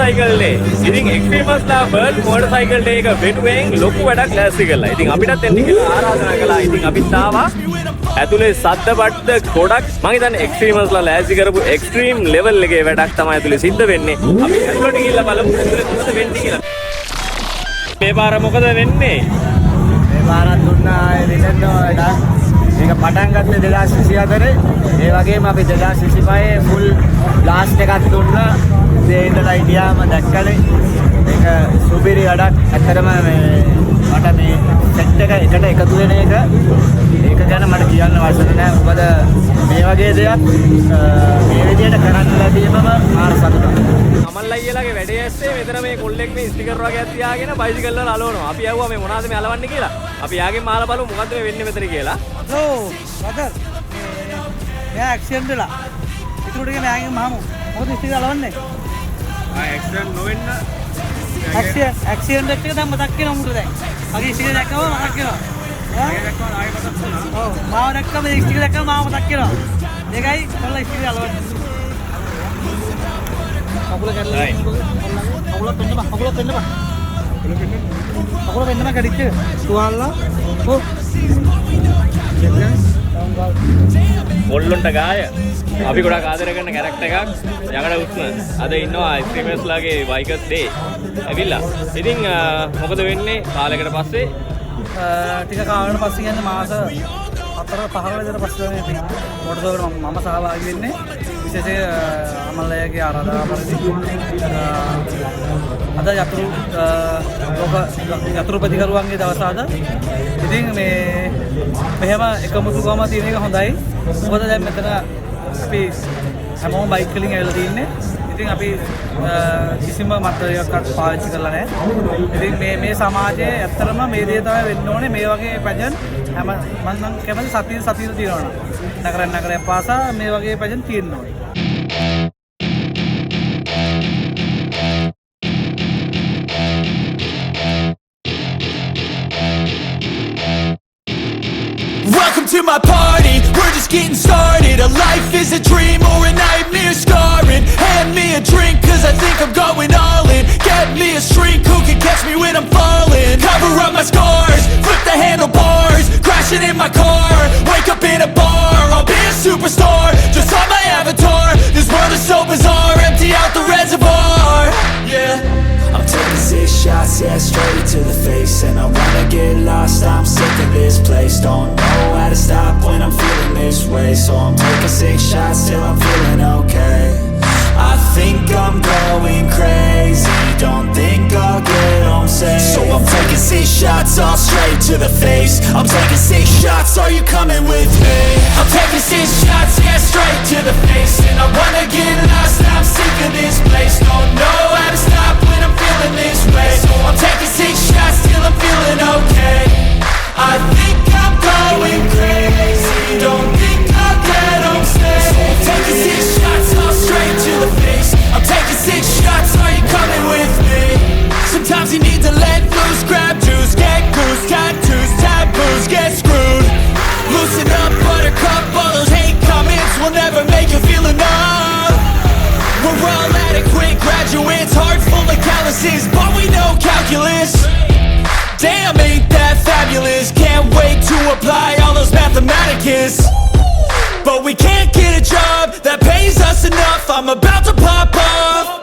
motorcycle day. ඉතින් එක්ස්ට්‍රීමර්ස්ලා bird motorcycle day එක වෙනුවෙන් ලොකු වැඩක් ලෑස්ති කළා. ඉතින් අපිටත් එන්න කියලා ආරාධනා කළා. ඉතින් අපිත් ආවා. ඇතුලේ සද්ද බඩ්ඩ ගොඩක් මම හිතන්නේ එක්ස්ට්‍රීමර්ස්ලා ලෑස්ති කරපු එක්ස්ට්‍රීම් ලෙවල් එකේ වැඩක් තමයි ඇතුලේ සිද්ධ වෙන්නේ. අපි ඇතුලට ගිහිල්ලා බලමු ඇතුලේ මොකද වෙන්නේ කියලා. මේ පාර මොකද වෙන්නේ? මේ පාරත් දුන්නා රිටර්න් වැඩක්. මේක පටන් ගත්තේ 2024. ඒ වගේම අපි 2025 ෆුල් ලාස්ට් එකක් දුන්නා. ඒ ඉඳලා ඉඩියාම දැක්කලේ. මේක සුපිරි වැඩක්. ඇත්තටම මට මේ සෙට් එක එකට එකතු වෙන එක ඒක ගැන මට කියන්න වචන නැහැ. මොකද මේ වගේ දෙයක් මේ විදිහට කරන්න ලැබීමම මාර සතුටක්. අමල් අයියලාගේ වැඩේ ඇස්සේ මෙතන මේ කොල්ලෙක් මේ ස්ටිකර් වගේක් තියාගෙන බයිසිකල් වල අලවනවා. අපි ඇහුවා මේ මොනවද මේ අලවන්නේ කියලා. අපි යාගෙන් මාලා බලමු මොකද්ද මේ වෙන්නේ මෙතන කියලා. ඔව් බදර් මෙයා ඇක්සිඩන්ට් වෙලා. ඒකට ටික මෙයාගෙන් මහමු. මොකද ස්ටිකර් අලවන්නේ? ඇක්සිඩන්ට් නොවෙන්න ඇක්සිඩන්ට් එක දැන් මතක් වෙනවා මුට දැන්. මගේ ස්ටිකර් දැක්කම මතක් වෙනවා. ඔව් මාව දැක්කම මේ ස්ටිකර් දැක්කම මාව මතක් වෙනවා. ඒකයි කොල්ලා ස්ටිකර් අලවන්නේ. කකුල කැඩලා කකුල පෙන්න බා කකුල පෙන්න බා කකුල පෙන්න බා කැඩිච්ච තුවාලලා ඔව් කොල්ලොන්ට ගාය අපි ගොඩක් ආදර කරන කැරක්ටර් එකක් යකඩ උස්ම අද ඉන්නවා ස්ට්‍රීමර්ස්ලාගේ බයිකර්ස් ඩේ ඇවිල්ලා ඉතින් මොකද වෙන්නේ කාලයකට පස්සේ ටික කාලයකට පස්සේ කියන්නේ මාස 4-5කට විතර පස්සේ තමයි මොටර් මම සහභාගී වෙන්නේ විශේෂයෙන් අමල්ලයගේ ආරාධනාව පරිදි අද යතුරු ප්‍රතිකරුවන්ගේ දවස අද. ඉතින් මේ මෙහෙම එකමුතුකම තියෙන එක හොඳයි. මොකද දැන් මෙතන අපි හැමෝම බයික් වලින් ඇවිල්ලා තින්නේ. ඉතින් අපි කිසිම මට්ටමයක්වත් පාවිච්චි කරලා නැහැ. ඉතින් මේ සමාජයේ ඇත්තටම මේ දේ තමයි වෙන්න ඕනේ. මේ වගේ පැජන් හැම මම නම් කැමති සතිය තියෙනවා. නගරයක් පාසා මේ වගේ පැජන් තියෙන්න ඕනේ. Welcome to my party, we're just getting started. A life is a dream or a nightmare scarring. Hand me a drink cause I think I'm going all in. Get me a shrink who can catch me when I'm falling. Cover up my scars, flip the handlebars. Crashing in my car, wake up in a bar. I'll be a superstar, just on my avatar. This world is so bizarre, empty out the reservoir. Yeah, I'm taking 6 shots, yeah, straight to the face. And I wanna get lost, I'm sick of this place. Don't know how to stop when I'm feeling this way. So I'm taking 6 shots till I'm feeling okay. I think I'm going crazy, don't think I'll get home safe. So I'm taking 6 shots all straight to the face. I'm taking 6 shots, are you coming with me? I'm taking 6 shots, yeah, straight to the face. And I wanna get lost, I'm sick of this place. Don't know how to stop when I'm feeling this way. So I'm taking 6 shots till I'm feeling okay. I think I'm going crazy, don't think I'll get home safe. So I'm taking 6 shots all straight to the face. I'm taking 6 shots, are you coming with me? Sometimes you need to let loose, grab juice, get goose, tattoos, taboos, get screwed. Loosen up, buttercup, all those hate comments will never make you feel enough. We're all adequate graduates, heart full of calluses, but we know calculus. Damn, ain't that fabulous? Can't wait to apply all those mathematicus. But we can't get a job that pays us enough. I'm about to pop off.